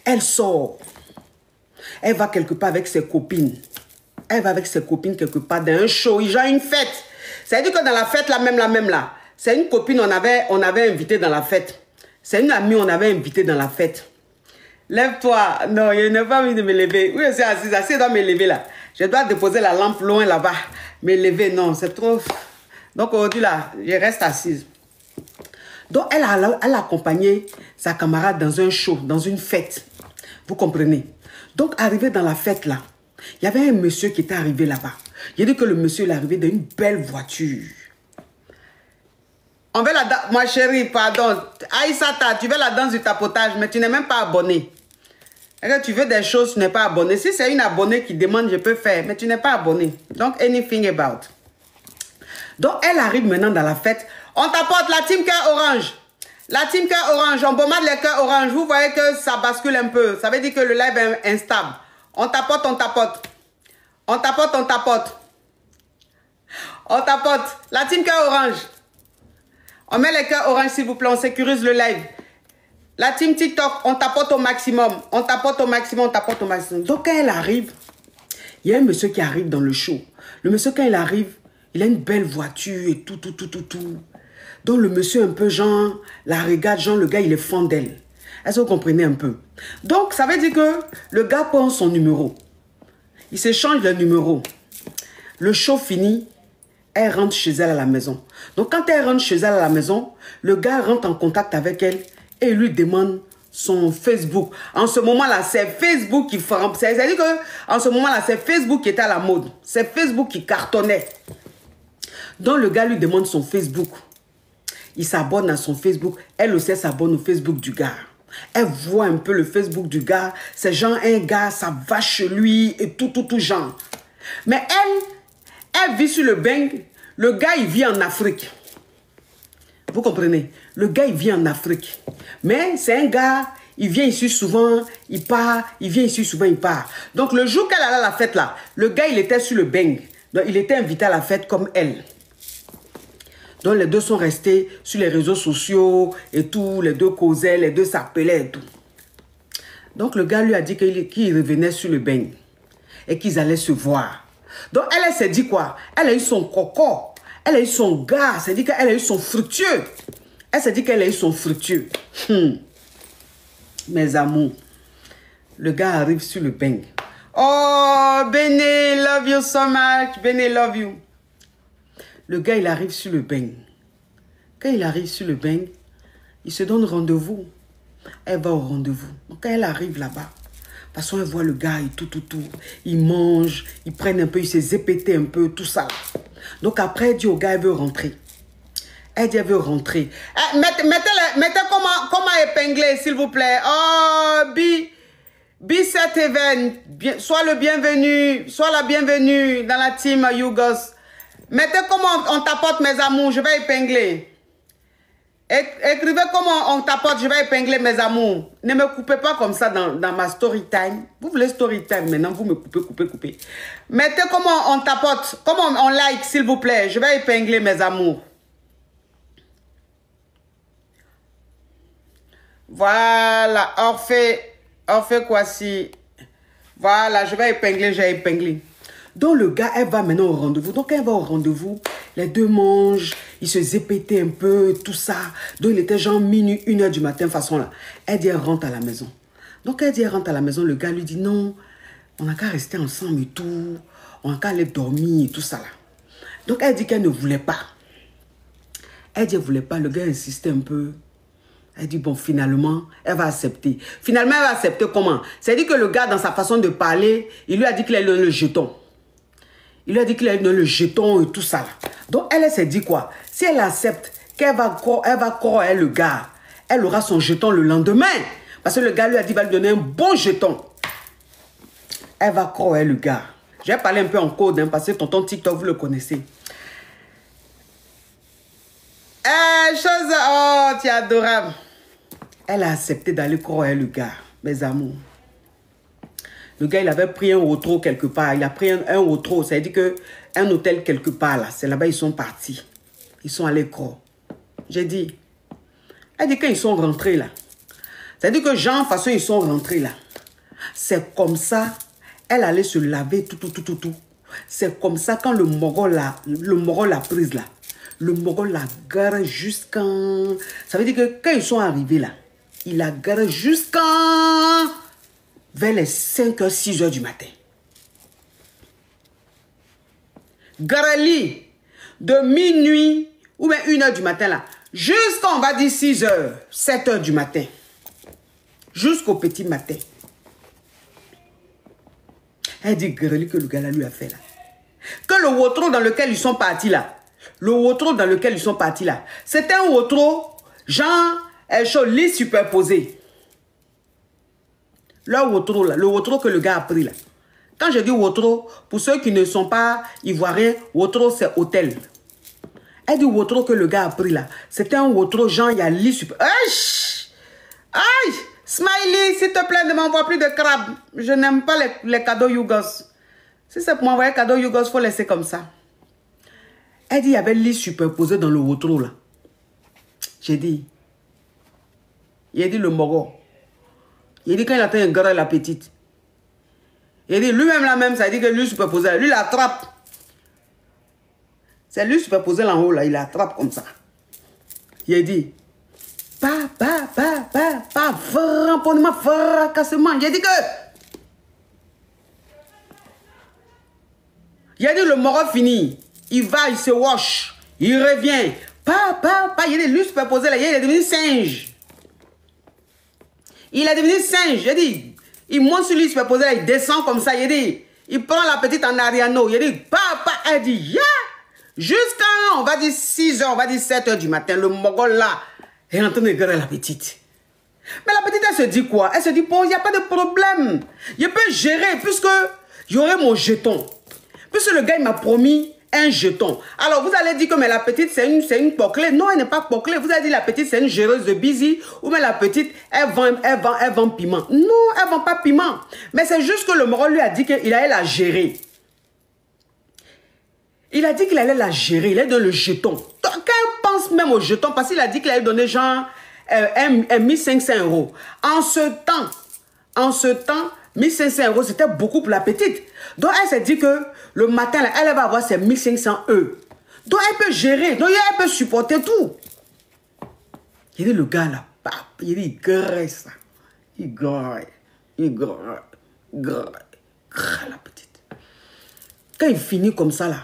Elle sort. Elle va quelque part avec ses copines. Elle va avec ses copines quelque part dans un show. Ils ont une fête. C'est-à-dire que dans la fête, la même là. C'est une copine, on avait invité dans la fête. C'est une amie, on avait invité dans la fête. Lève-toi. Non, je n'ai pas envie de me lever. Oui, je suis assise. Assise, je dois me lever là. Je dois déposer la lampe loin là-bas. Me lever, non, c'est trop... Donc aujourd'hui là, je reste assise. Donc elle a accompagné sa camarade dans un show, dans une fête. Vous comprenez? Donc arrivé dans la fête là, il y avait un monsieur qui était arrivé là-bas. J'ai dit que le monsieur est arrivé dans une belle voiture. On veut la danse. Ma chérie, pardon. Aïssata, tu veux la danse du tapotage, mais tu n'es même pas abonné. Et que tu veux des choses, tu n'es pas abonné. Si c'est une abonnée qui demande, je peux faire, mais tu n'es pas abonné. Donc, anything about. Donc, elle arrive maintenant dans la fête. On t'apporte la team cœur orange. La team cœur orange, on pommade les cœurs orange. Vous voyez que ça bascule un peu. Ça veut dire que le live est instable. On tapote, on tapote. On tapote, on tapote. On tapote. La team cœur orange. On met les cœurs orange, s'il vous plaît. On sécurise le live. La team TikTok, on tapote au maximum. On tapote au maximum, on tapote au maximum. Donc, quand elle arrive, il y a un monsieur qui arrive dans le show. Le monsieur, quand il arrive, il a une belle voiture et tout. Donc, le monsieur, un peu genre, la regarde, genre, le gars, il est fan d'elle. Est-ce que vous comprenez un peu? Donc, ça veut dire que le gars prend son numéro. Il s'échange le numéro. Le show fini, elle rentre chez elle à la maison. Donc, quand elle rentre chez elle à la maison, le gars rentre en contact avec elle et lui demande son Facebook. En ce moment-là, c'est Facebook qui frappe. C'est-à-dire qu'en ce moment-là, c'est Facebook qui était à la mode. C'est Facebook qui cartonnait. Donc, le gars lui demande son Facebook. Il s'abonne à son Facebook. Elle aussi s'abonne au Facebook du gars. Elle voit un peu le Facebook du gars. C'est genre un gars, ça va chez lui et tout genre. Mais elle vit sur le bang. Le gars, il vit en Afrique. Vous comprenez? Le gars, il vit en Afrique. Mais c'est un gars, il vient ici souvent, il part, il vient ici souvent, il part. Donc, le jour qu'elle allait à la fête là, le gars, il était sur le bang. Donc, il était invité à la fête comme elle. Donc, les deux sont restés sur les réseaux sociaux et tout. Les deux causaient, les deux s'appelaient et tout. Donc, le gars lui a dit qu'il revenait sur le bang et qu'ils allaient se voir. Donc, elle s'est dit quoi? Elle a eu son coco. Elle a eu son gars. C'est-à-dire qu'elle a eu son fructueux. Elle s'est dit qu'elle a eu son fructueux. Mes amours. Le gars arrive sur le bang. Oh, Béné, love you so much. Béné, love you. Le gars, il arrive sur le bang. Quand il arrive sur le bang, il se donne rendez-vous. Elle va au rendez-vous. Donc, quand elle arrive là-bas, de toute façon, elle voit le gars et tout. Il mange, ils prennent un peu, il s'est zépété un peu, tout ça. Donc, après, elle dit au gars, elle veut rentrer. Elle dit, elle veut rentrer. Mettez comment épingler, s'il vous plaît. Oh, B7 Event. Sois le bienvenu. Sois la bienvenue dans la team Yougos. Mettez comment on tapote, mes amours. Je vais épingler. Écrivez comment on tapote. Je vais épingler, mes amours. Ne me coupez pas comme ça dans ma story time. Vous voulez story time maintenant. Vous me coupez. Mettez comment on tapote. Comment on like, s'il vous plaît. Je vais épingler, mes amours. Voilà, Orphée Kwasi. Voilà, je vais épingler, j'ai épinglé. Donc le gars, elle va maintenant au rendez-vous. Donc elle va au rendez-vous, les deux mangent, ils se zépétaient un peu, tout ça. Donc il était genre minuit, 1h du matin, façon là. Elle dit, elle rentre à la maison. Donc elle dit, elle rentre à la maison, le gars lui dit, non, on n'a qu'à rester ensemble et tout. On n'a qu'à aller dormir et tout ça là. Donc elle dit qu'elle ne voulait pas. Elle dit, elle ne voulait pas, le gars insistait un peu. Elle dit, bon, finalement, elle va accepter. Finalement, elle va accepter comment? C'est-à-dire que le gars, dans sa façon de parler, il lui a dit qu'il allait donner le jeton. Il lui a dit qu'il allait donner le jeton et tout ça. Là. Donc, elle s'est dit quoi? Si elle accepte qu'elle va croire le gars, elle aura son jeton le lendemain. Parce que le gars lui a dit qu'il va lui donner un bon jeton. Elle va croire le gars. Je vais parler un peu en code, hein, parce que tonton TikTok, vous le connaissez. Oh, tu es adorable. Elle a accepté d'aller croire le gars, mes amours. Le gars, il avait pris un auto quelque part. Il a pris un auto, ça veut dire qu'un hôtel quelque part là. C'est là-bas, ils sont partis. Ils sont allés croire. J'ai dit. Elle dit qu'ils sont rentrés là. C'est-à-dire que Jean, de toute façon, ils sont rentrés là. C'est comme ça, elle allait se laver tout. C'est comme ça, quand le Mogol l'a prise là, le Mogol l'a garé jusqu'à... Ça veut dire que quand ils sont arrivés là, il a garé jusqu'à... vers les 5h, 6h du matin. Garé de minuit ou bien 1h du matin là, jusqu'à, on va dire, 6h, 7h du matin. Jusqu'au petit matin. Elle dit Garé que le gars là lui a fait là. Que le wotro dans lequel ils sont partis là, c'était un wotro, genre, lit superposé. Le wotro là, le wotro que le gars a pris là. Quand je dis wotro, pour ceux qui ne sont pas ivoiriens, wotro c'est hôtel. Elle dit wotro que le gars a pris là. C'était un wotro, genre, il y a lit superposé. Aïe! Smiley, s'il te plaît, ne m'envoie plus de crabes. Je n'aime pas les cadeaux Yougos. Si c'est pour m'envoyer cadeau Yougos, il faut laisser comme ça. Elle dit, il y avait lit superposé dans le wotro là. J'ai dit, il a dit le Mogo. Il a dit quand il a fait un gars la petite. Il a dit lui-même la même, ça dit que lui superposé, lui il attrape. C'est lui superposé là en haut là, il attrape comme ça. Il a dit, pas, ramponnement, fracassement. Il a dit que... Il a dit le Mogo fini. Il va, il se wash. Il revient. Pas. Il a dit lui superposé là, il est devenu singe. Il est devenu singe. Il a dit, il monte sur lui superposé là, il descend comme ça. Il a dit, il prend la petite en Ariano. Il a dit, papa, elle dit, yeah. Jusqu'à, on va dire 6h, on va dire 7h du matin, le Mogol là est en train de gueuler la petite. Mais la petite, elle se dit quoi? Elle se dit, bon, il n'y a pas de problème. Je peux gérer puisque j'aurai mon jeton. Puisque le gars, il m'a promis un jeton. Alors, vous allez dire que mais la petite, c'est une poclée. Non, elle n'est pas poclée. Vous allez dire la petite, c'est une géreuse de busy. Ou mais la petite, elle vend piment. Non, elle ne vend pas piment. Mais c'est juste que le Mogol lui a dit qu'il allait la gérer. Il a dit qu'il allait la gérer. Il allait donner le jeton. Donc, quand elle pense même au jeton, parce qu'il a dit qu'il allait donner genre 1500 €. En ce temps, 1500 €, c'était beaucoup pour la petite. Donc, elle s'est dit que le matin, là, elle va avoir ses 1500 €. Donc, elle peut gérer. Donc, elle peut supporter tout. Il dit, le gars, là, il dit, il graisse ça. Il graisse la petite. Quand il finit comme ça, là,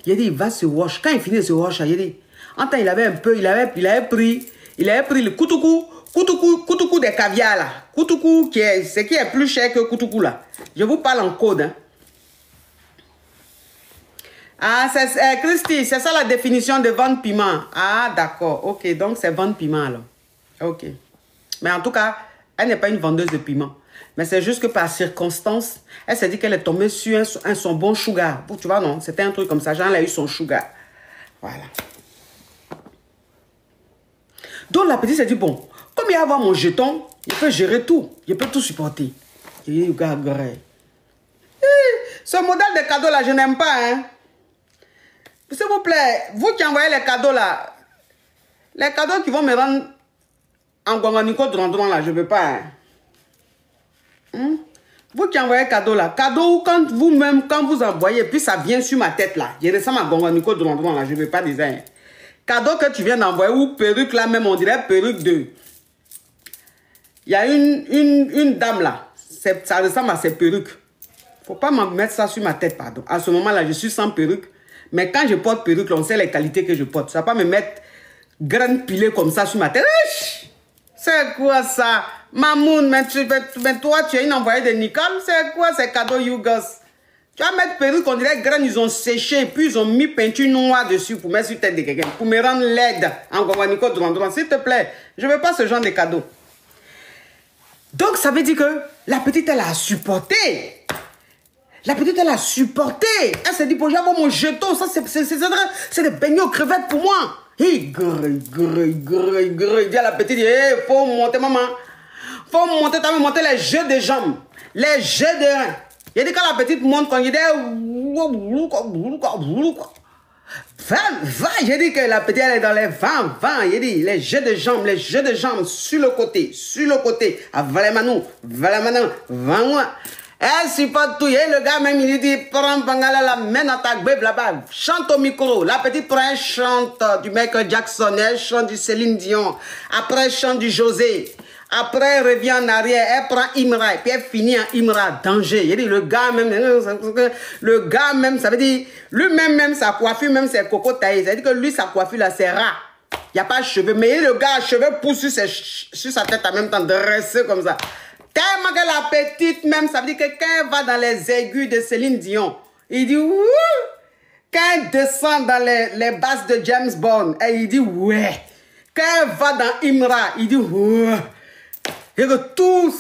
il dit, il va se wash. Quand il finit de se wash, il dit, en temps, il avait pris le koutoukou des caviars, là. Koutoukou, c'est qui est plus cher que koutoukou, là. Je vous parle en code, hein. Ah, Christy, c'est ça la définition de vendre piment. Ah, d'accord. Ok, donc c'est vendre piment, alors. Ok. Mais en tout cas, elle n'est pas une vendeuse de piment. Mais c'est juste que par circonstance, elle s'est dit qu'elle est tombée sur son bon sugar. Tu vois, non? C'était un truc comme ça. Genre, elle a eu son sugar. Voilà. Donc, la petite s'est dit, bon, comme il va avoir mon jeton, il peut gérer tout. Il peut tout supporter. Et regarde, ce modèle de cadeau là, je n'aime pas, hein. S'il vous plaît, vous qui envoyez les cadeaux là, les cadeaux qui vont me rendre en gonganico drondron là, je ne veux pas, hein. Vous qui envoyez cadeau là, cadeau quand vous-même, quand vous envoyez, puis ça vient sur ma tête là, je ressens ma gonganico drondron là, je ne veux pas dire, hein. Cadeau que tu viens d'envoyer, ou perruque là même, on dirait perruque 2. Il y a une dame là, ça ressemble à ses perruques. Faut pas me mettre ça sur ma tête, pardon. À ce moment-là, je suis sans perruque. Mais quand je porte perruque, on sait les qualités que je porte. Ça va pas me mettre graine pilée comme ça sur ma tête. C'est quoi ça? Mamoun, mais toi, tu es une envoyée de Nicole. C'est quoi ces cadeaux Yougos? Tu vas mettre perruque, on dirait graines, ils ont séché. Puis ils ont mis peinture noire dessus pour mettre sur tête de quelqu'un. Pour me rendre laide en Nicole droit. S'il te plaît, je ne veux pas ce genre de cadeaux. Donc, ça veut dire que la petite, elle a supporté. La petite, elle a supporté. Elle s'est dit, bon, j'avais mon jeton. Ça, c'est des beignets aux crevettes pour moi. Dit à la petite, hey, faut monter, maman. Faut monter, t'as monter les jeux de jambes. Les jeux de reins. Il dit, quand la petite monte, quand il dit, 20. J'ai dit que la petite, elle est dans les 20. J'ai dit, les jeux de jambes sur le côté. Ah, Valemanou, 20. Elle supporte tout. Et le gars même, il lui dit, prends Bangala, la main dans ta bébé là-bas. Chante au micro. La petite prend un chante du Michael Jackson. Elle chante du Céline Dion. Après, elle chante du José. Après, elle revient en arrière. Elle prend Imra. Et puis, elle finit en Imra. Danger. Il dit, le gars même, ça veut dire, lui-même, sa coiffure, même ses coco taillés. Ça veut dire que lui, sa coiffure, là, c'est rare. Il n'y a pas de cheveux. Mais le gars, cheveux poussent sur sa tête en même temps, dressé comme ça. Tellement que la petite même, ça veut dire que quand elle va dans les aigus de Céline Dion, il dit ouh. Quand elle descend dans les basses de James Bond, il dit ouais. Quand elle va dans Imra, il dit ouais. Et que tout,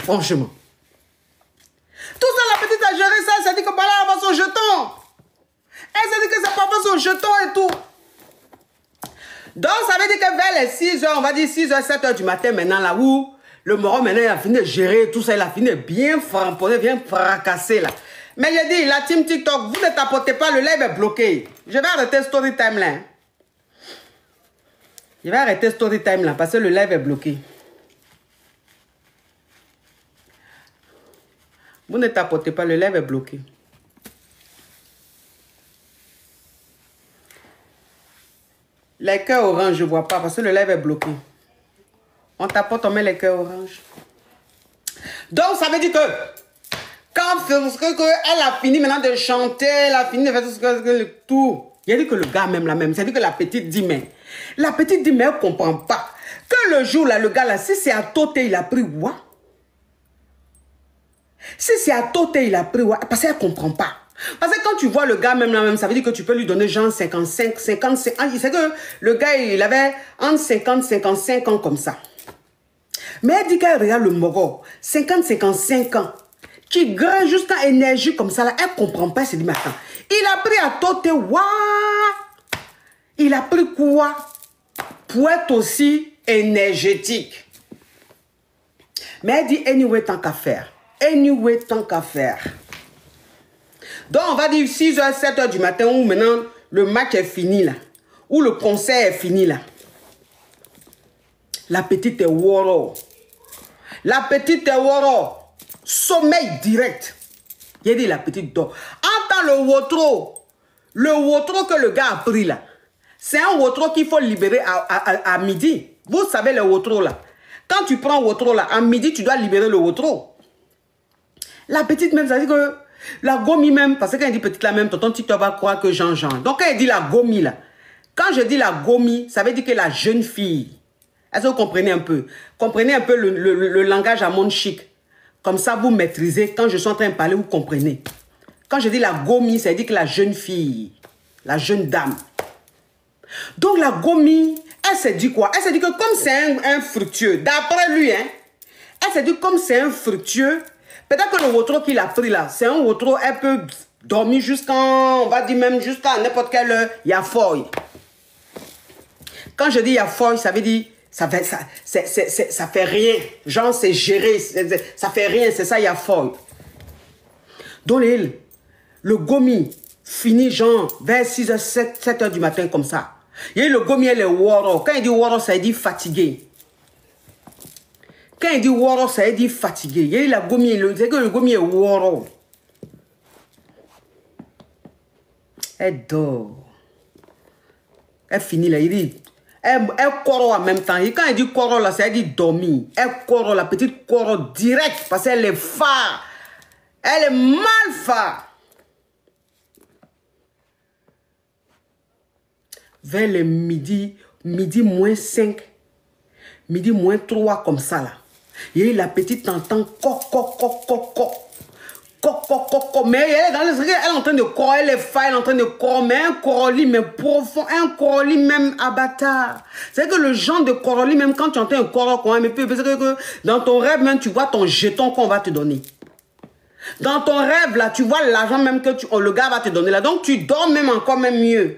franchement. Tout ça, la petite a géré ça, ça dit que voilà, elle va son jeton. Elle s'est dit que c'est pas son jeton et tout. Donc, ça veut dire que vers les 6 h, on va dire 6 h, 7 h du matin maintenant, là où le moron, maintenant, il a fini de gérer tout ça. Il a fini de bien framponner, bien fracasser, là. Mais j'ai dit, la team TikTok, vous ne tapotez pas, le live est bloqué. Je vais arrêter Story Time, là. Je vais arrêter Story Time, là, parce que le live est bloqué. Vous ne tapotez pas, le live est bloqué. Les cœurs orange, je ne vois pas, parce que le live est bloqué. On tapote, on met les cœurs orange. Donc, ça veut dire que quand elle a fini maintenant de chanter, elle a fini de faire tout. Il a dit que le gars même la même. C'est-à-dire que la petite dit, mais elle ne comprend pas. Que le jour là, le gars là, si c'est à Toté, il a pris quoi? Si c'est à Toté, il a pris quoi? Parce qu'elle ne comprend pas. Parce que quand tu vois le gars même là même, ça veut dire que tu peux lui donner genre 55. C'est que le gars, il avait entre 50 et 55 ans comme ça. Mais elle dit qu'elle regarde le moro, 50-55 ans, qui grimpe jusqu'à énergie comme ça, là, elle ne comprend pas, elle se dit, mais attends, il a pris à Toté, waouh! Il a pris quoi? Pour être aussi énergétique. Mais elle dit, anyway, tant qu'à faire. Anyway, tant qu'à faire. Donc, on va dire 6 h, 7 h du matin, où maintenant, le match est fini, là. Où le concert est fini, là. La petite est woro. La petite est woro. Sommeil direct. Il a dit la petite dort. Entends le wotro. Le wotro que le gars a pris là. C'est un wotro qu'il faut libérer à midi. Vous savez le wotro là. Quand tu prends wotro là, à midi, tu dois libérer le wotro. La petite même, ça dit que la gomi même, parce que quand elle dit petite là même, tonton TikTok va croire que Jean. Donc quand elle dit la gomi là, quand je dis la gomi, ça veut dire que la jeune fille. Est-ce que vous comprenez un peu? Comprenez un peu le langage à monde chic. Comme ça, vous maîtrisez. Quand je suis en train de parler, vous comprenez. Quand je dis la gomi, ça veut dire que la jeune fille, la jeune dame. Donc la gomi, elle s'est dit quoi? Elle s'est dit que comme c'est un fructueux, d'après lui, hein, elle s'est dit comme c'est un fructueux, peut-être que le wotro qu'il a pris là, c'est un wotro, elle peut dormir jusqu'à, on va dire même jusqu'à n'importe quelle heure, il y a foy. Quand je dis il y a foy, ça veut dire ça fait rien. Genre, c'est géré. Ça fait rien. C'est ça, il y a folle. Donc, le gomi finit genre vers 6 h, 7 h du matin comme ça. Et le gomi, elle est woro. Quand il dit woro, ça veut dire fatigué. Quand il dit woro, ça veut dire fatigué. Et la gomi, c'est que le gomi est woro. Elle dort. Elle finit là, il dit... Elle coro en même temps. Et quand elle dit coro là, ça veut dire dormir. Elle coro, la petite coro direct, parce qu'elle est phare. Elle est mal phare. Vers le midi moins 5, midi moins 3 comme ça là. Et la petite entend mais elle est en train de croire, elle est faille, elle est en train de croire, mais un coroli même profond, un coroli même abatard. C'est que le genre de coroli, même quand tu entends un coroli, mais parce que dans ton rêve même, tu vois ton jeton qu'on va te donner. Dans ton rêve là, tu vois l'argent même que le gars va te donner là. Donc tu dors même encore même mieux.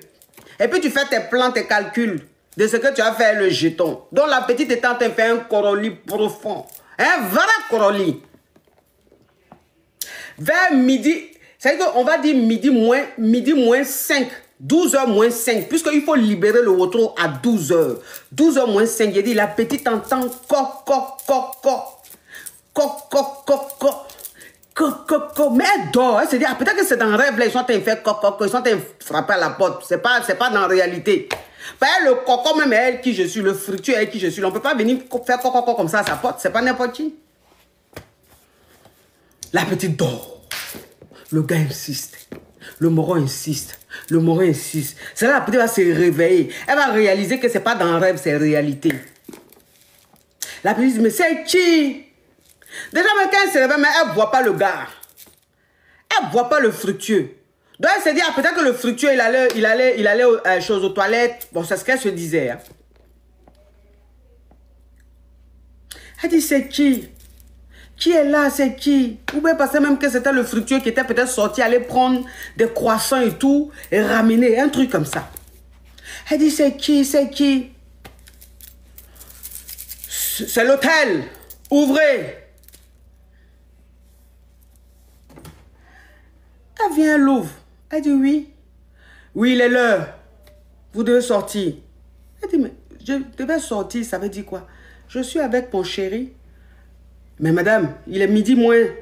Et puis tu fais tes plans, tes calculs de ce que tu as fait le jeton. Donc la petite est en train de faire un coroli profond. Un vrai coroli. Vers midi, c'est-à-dire qu'on va dire midi moins 5. 12h moins 5, puisqu'il faut libérer le Wotro à 12h. 12h moins 5, il dit, la petite entend coq, coq, coq, coq. Coq, coq, coq, coq. Coq, coq, coq. Mais elle dort. Elle se dit, ah, peut-être que c'est dans le rêve, là, ils sont en train de faire coq, coq, coq. Ils sont en train de frapper à la porte. C'est pas dans la réalité. Le coco, même elle qui je suis, le fructueux elle qui je suis. On ne peut pas venir faire coq, coq, coq comme ça à sa porte. C'est pas n'importe qui. La petite dort. Le gars insiste. Le moron insiste. Le moron insiste. C'est là la petite va se réveiller. Elle va réaliser que ce n'est pas dans un rêve, c'est réalité. La petite dit, mais c'est qui? Déjà, même quand elle se réveille, mais elle ne voit pas le gars. Elle ne voit pas le fructueux. Donc elle se dit, ah, peut-être que le fructueux, il allait aux toilettes. Bon, c'est ce qu'elle se disait. Hein. Elle dit, c'est qui? Qui est là, c'est qui? Vous pouvez penser même que c'était le fructueux qui était peut-être sorti, aller prendre des croissants et tout, et ramener un truc comme ça. Elle dit, c'est qui? C'est qui? C'est l'hôtel. Ouvrez. Elle vient, elle l'ouvre. Elle dit, oui. Oui, il est l'heure. Vous devez sortir. Elle dit, mais je devais sortir, ça veut dire quoi? Je suis avec mon chéri. Mais madame, il est midi moins. Il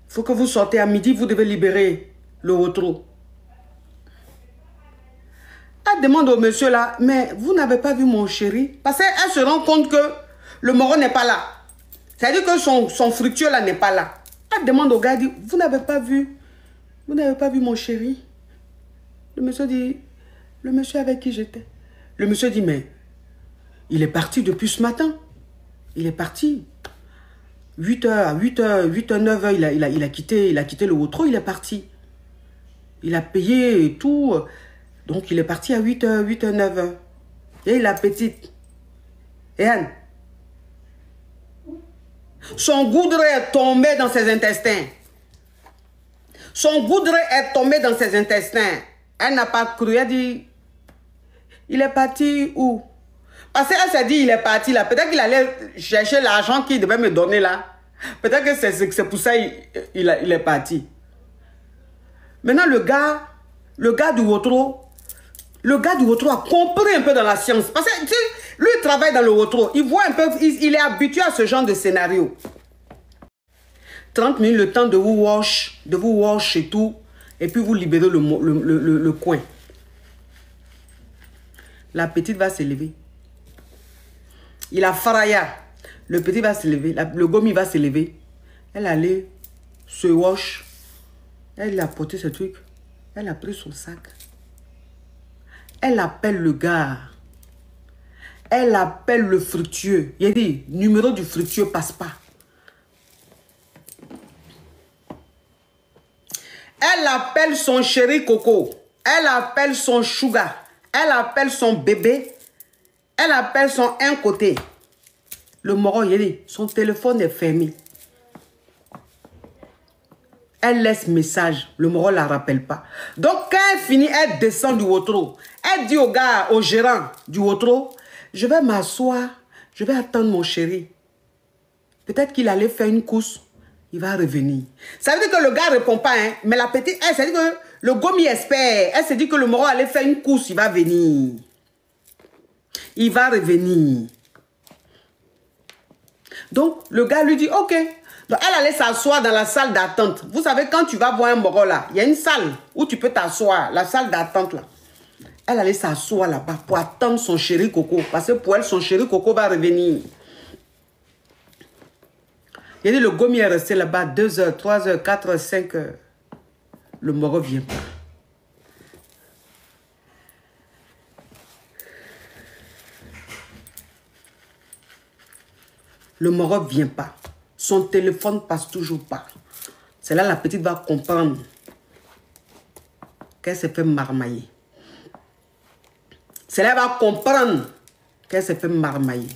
faut que vous sortez à midi, vous devez libérer le Wotro. Elle demande au monsieur là, mais vous n'avez pas vu mon chéri? Parce qu'elle se rend compte que le moron n'est pas là. C'est-à-dire que son fructueux là n'est pas là. Elle demande au gars, elle dit, vous n'avez pas vu? Vous n'avez pas vu mon chéri? Le monsieur dit, le monsieur avec qui j'étais. Le monsieur dit, mais il est parti depuis ce matin. Il est parti. 8h, 9h, il a quitté le Wotro, il est parti. Il a payé et tout. Donc, il est parti à 8h, 9h. Et la petite. Et Anne. Son goudret est tombé dans ses intestins. Son goudret est tombé dans ses intestins. Elle n'a pas cru. Elle dit, il est parti où? Parce qu'elle s'est dit, il est parti là. Peut-être qu'il allait chercher l'argent qu'il devait me donner là. Peut-être que c'est pour ça qu'il est parti. Maintenant, le gars du Wotro a compris un peu dans la science. Parce que lui, il travaille dans le Wotro. Il voit un peu, il est habitué à ce genre de scénario. 30 minutes, le temps de vous wash et tout. Et puis vous libérez le coin. La petite va se lever. Il a faraya. Le petit va se lever. Le gomi va se lever. Elle allait se wash. Elle a porté ce truc. Elle a pris son sac. Elle appelle le gars. Elle appelle le fructueux. Il a dit, numéro du fructueux passe pas. Elle appelle son chéri Coco. Elle appelle son sugar. Elle appelle son bébé. Elle appelle son un côté. Le moron, il dit, son téléphone est fermé. Elle laisse message. Le moron ne la rappelle pas. Donc, quand elle finit, elle descend du Wotro. Elle dit au gars, au gérant du Wotro, je vais m'asseoir. Je vais attendre mon chéri. Peut-être qu'il allait faire une course. Il va revenir. Ça veut dire que le gars ne répond pas. Hein? Mais la petite, elle s'est dit que le gomi espère. Elle s'est dit que le moron allait faire une course. Il va venir. Il va revenir. Donc, le gars lui dit, ok. Donc, elle allait s'asseoir dans la salle d'attente. Vous savez, quand tu vas voir un moron là, il y a une salle où tu peux t'asseoir. La salle d'attente là. Elle allait s'asseoir là-bas pour attendre son chéri Coco. Parce que pour elle, son chéri Coco va revenir. Il a dit, le gomi est resté là-bas 2h, 3h, 4h, 5h. Le moron ne vient pas. Le moron ne vient pas. Son téléphone ne passe toujours pas. C'est là la petite va comprendre qu'elle s'est fait marmailler. C'est là qu'elle va comprendre qu'elle s'est fait marmailler.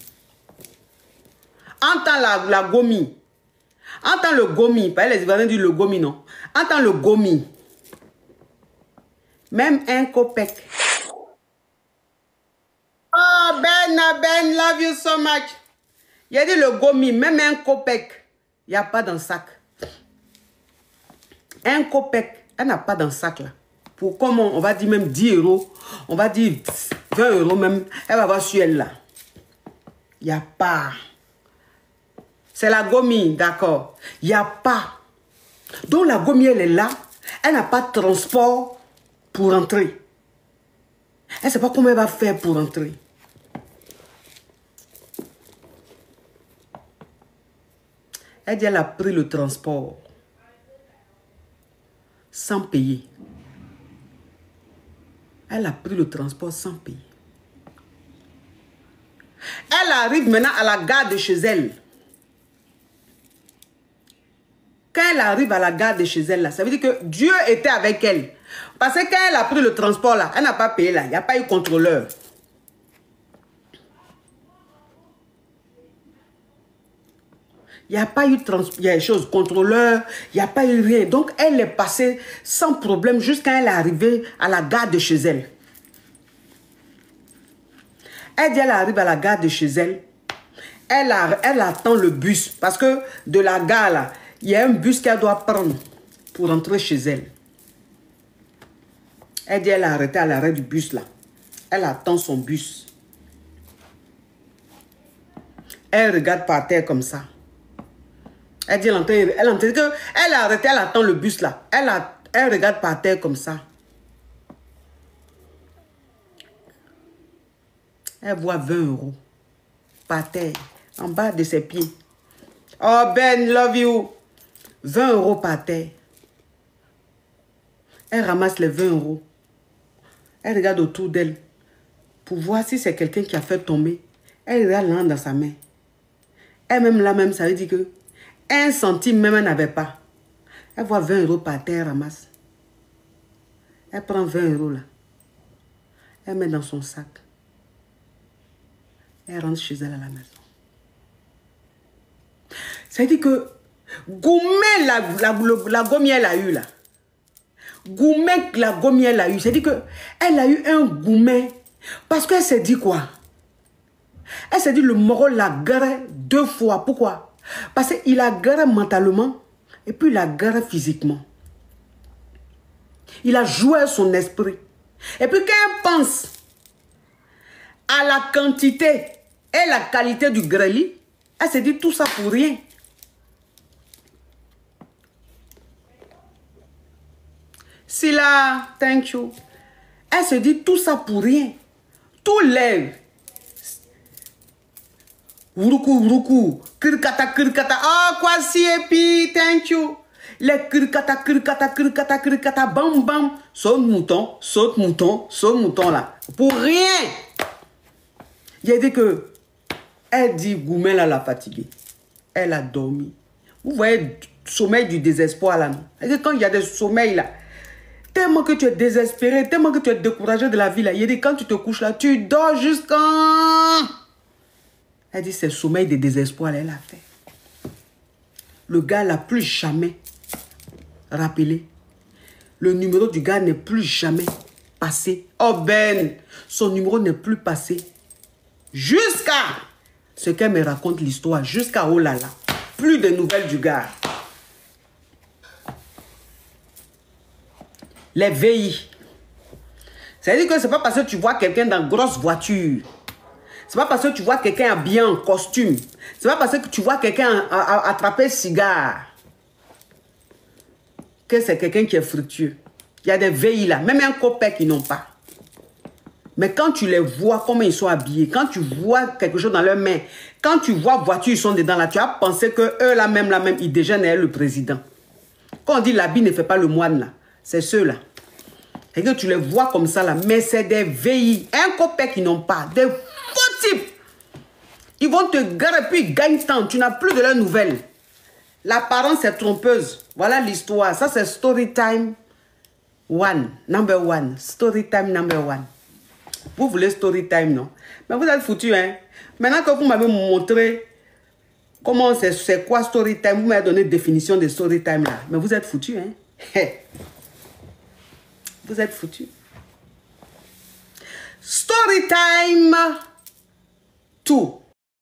Entends la gomi. Entends le gomi. Pas les Ivoiriens disent le gomi, non. Entends le gomi. Même un copec. Oh, Ben, love you so much. Il a dit le gomi, même un copec. Il n'y a pas dans le sac. Un copec. Elle n'a pas dans le sac là. pour comment, on va dire même 10 euros, on va dire 20 euros même, elle va voir sur elle là. Il n'y a pas. C'est la Gomi, d'accord. Il n'y a pas. Donc la Gomi, elle est là, elle n'a pas de transport pour entrer. Elle ne sait pas comment elle va faire pour entrer. Elle dit qu'elle a pris le transport sans payer. Elle a pris le transport sans payer. Elle arrive maintenant à la gare de chez elle. Quand elle arrive à la gare de chez elle, là, ça veut dire que Dieu était avec elle. Parce que quand elle a pris le transport, là, elle n'a pas payé, là. Il n'y a pas eu contrôleur. Il n'y a pas eu contrôleur, il n'y a pas eu rien. Donc, elle est passée sans problème jusqu'à elle est arrivée à la gare de chez elle. Elle dit qu'elle arrive à la gare de chez elle. Elle attend le bus. Parce que de la gare, là, il y a un bus qu'elle doit prendre pour rentrer chez elle. Elle dit qu'elle a arrêté à l'arrêt du bus, là. Elle attend son bus. Elle regarde par terre comme ça. Elle dit elle a arrêté, elle attend le bus là. Elle regarde par terre comme ça. Elle voit 20 euros par terre, en bas de ses pieds. Oh Ben, love you. 20 euros par terre. Elle ramasse les 20 euros. Elle regarde autour d'elle pour voir si c'est quelqu'un qui a fait tomber. Elle regarde l'an dans sa main. Elle-même là-même, ça veut dire que 1 centime même elle n'avait pas. Elle voit 20 euros par terre, elle ramasse. Elle prend 20 euros là. Elle met dans son sac. Elle rentre chez elle à la maison. Ça veut dire que Goumé, la Gomi, elle a eu là. Goumé, la Gomi, elle a eu. C'est-à-dire qu'elle a eu un Goumé. Parce qu'elle s'est dit quoi? Elle s'est dit le Moro l'a garé 2 fois. Pourquoi? Parce qu'il a garé mentalement et puis il a garé physiquement. Il a joué son esprit. Et puis quand elle pense à la quantité et la qualité du greli, elle s'est dit tout ça pour rien. Sila, thank you. Elle se dit tout ça pour rien. Tout lève. Wuruku, wuruku. Kirkata, kirkata. Ah, quoi si et puis, thank you. Les kirkata, kirkata, kirkata, kirkata, bam, bam. Saute mouton, saute mouton, saute mouton là. Pour rien. Il a dit que, elle dit, Goumé là l'a fatiguée. Elle a dormi. Vous voyez, le sommeil du désespoir là. Non? Quand il y a des sommeils là, tellement que tu es désespéré, tellement que tu es découragé de la vie là. Il a dit, quand tu te couches là, tu dors jusqu'à... Elle dit, c'est le sommeil de désespoir, elle a fait. Le gars n'a plus jamais rappelé. Le numéro du gars n'est plus jamais passé. Oh Ben, son numéro n'est plus passé. Jusqu'à ce qu'elle me raconte l'histoire. Jusqu'à oh là là. Plus de nouvelles du gars. Les VI. C'est-à-dire que ce n'est pas parce que tu vois quelqu'un dans une grosse voiture. Ce n'est pas parce que tu vois quelqu'un habillé en costume. Ce n'est pas parce que tu vois quelqu'un attraper cigare que c'est quelqu'un qui est fructueux. Il y a des VI là, même un copain qui n'ont pas. Mais quand tu les vois, comment ils sont habillés, quand tu vois quelque chose dans leurs mains, quand tu vois voiture, ils sont dedans là, tu as pensé que eux là même, ils déjeunent le président. Quand on dit l'habit ne fait pas le moine là, c'est ceux-là. Et que tu les vois comme ça là, mais c'est des VI, un copain qui n'ont pas, des faux types. Ils vont te garer puis ils gagnent temps, tu n'as plus de leurs nouvelles. L'apparence est trompeuse. Voilà l'histoire. Ça c'est story time number one. Story time number 1. Vous voulez story time, non? Mais vous êtes foutus, hein? Maintenant que vous m'avez montré comment c'est quoi story time, vous m'avez donné définition de story time là. Mais vous êtes foutus, hein? Vous êtes foutus. Story time 2.